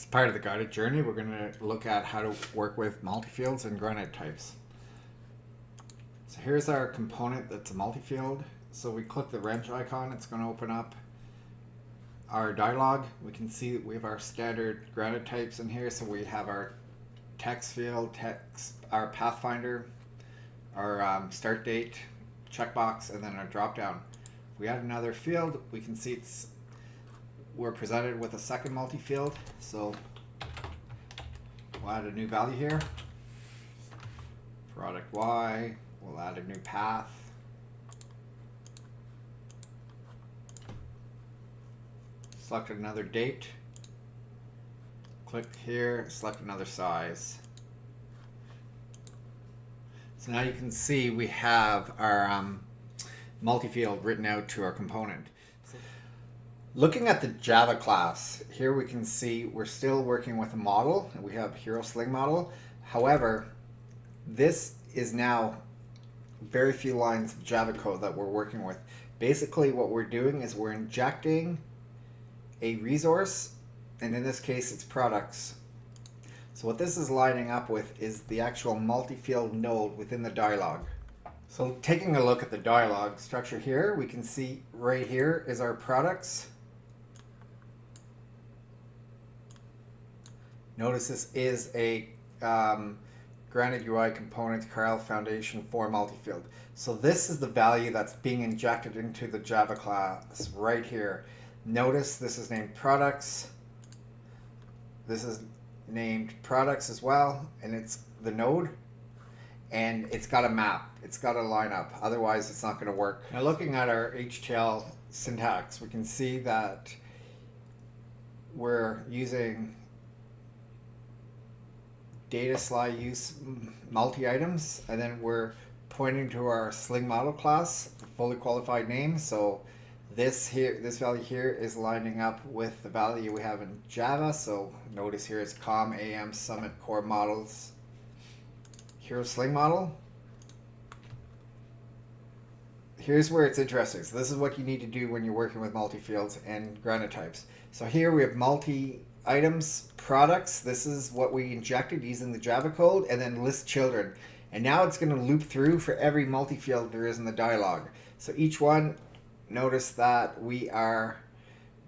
As part of the guided journey, we're going to look at how to work with multi-fields and granite types. So here's our component that's a multi-field. So we click the wrench icon, it's going to open up our dialog. We can see that we have our standard granite types in here. So we have our text field, our pathfinder, our start date, checkbox, and then our drop down. If we add another field, we can see we're presented with a second multi-field. So we'll add a new value here. Product Y, we'll add a new path. Select another date. Click here, select another size. So now you can see we have our multi-field written out to our component. Looking at the Java class, here we can see we're still working with a model. We have hero sling model. However, this is now very few lines of Java code that we're working with. Basically what we're doing is we're injecting a resource, and in this case it's products. So what this is lining up with is the actual multi-field node within the dialog. So taking a look at the dialog structure here, we can see right here is our products. Notice this is a Granite UI component Carl Foundation for multi-field. So this is the value that's being injected into the Java class right here. Notice this is named products. This is named products as well, and it's the node, and it's got a map. It's got a lineup. Otherwise, it's not going to work. Now, looking at our HTML syntax, we can see that we're using data slide use multi-items, and then we're pointing to our sling model class, fully qualified name. So this value here is lining up with the value we have in Java. So notice here is COM, AM, Summit, Core Models, Hero Sling Model. Here's where it's interesting. So this is what you need to do when you're working with multi-fields and granite types. So here we have multi-items, products. This is what we injected using the Java code, and then list children. And now it's going to loop through for every multi-field there is in the dialog. So each one, notice that we are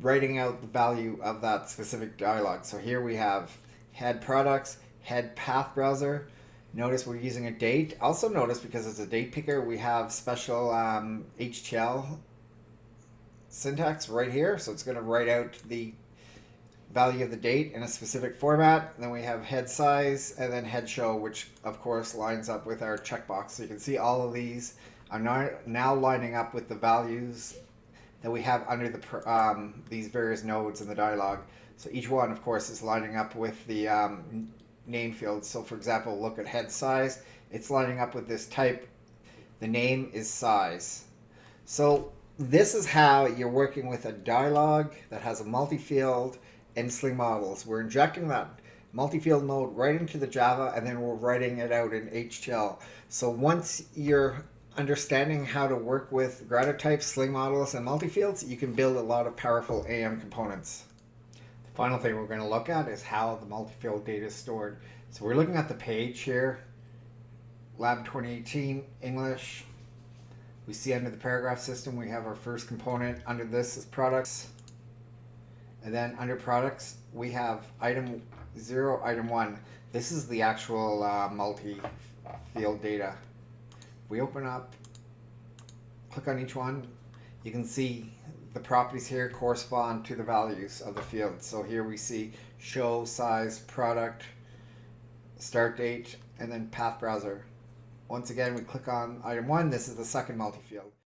writing out the value of that specific dialog. So here we have head products, head path browser. Notice we're using a date. Also notice, because it's a date picker, we have special HTML syntax right here. So it's going to write out the value of the date in a specific format. And then we have head size and then head show, which of course lines up with our checkbox. So you can see all of these are now lining up with the values that we have under the these various nodes in the dialog. So each one, of course, is lining up with the name fields. So for example, look at head size. It's lining up with this type. The name is size. So this is how you're working with a dialog that has a multi-field and sling models. We're injecting that multi-field node right into the Java, and then we're writing it out in HTML. So once you're understanding how to work with granite types, sling models, and multi-fields, you can build a lot of powerful AM components. The final thing we're going to look at is how the multi-field data is stored. So we're looking at the page here, Lab 2018, English. We see under the paragraph system, we have our first component. Under this is products. And then under products, we have item 0, item 1. This is the actual multi-field data. If we open up, click on each one, you can see the properties here correspond to the values of the field. So here we see show, size, product, start date, and then path browser. Once again, we click on item 1. This is the second multi-field.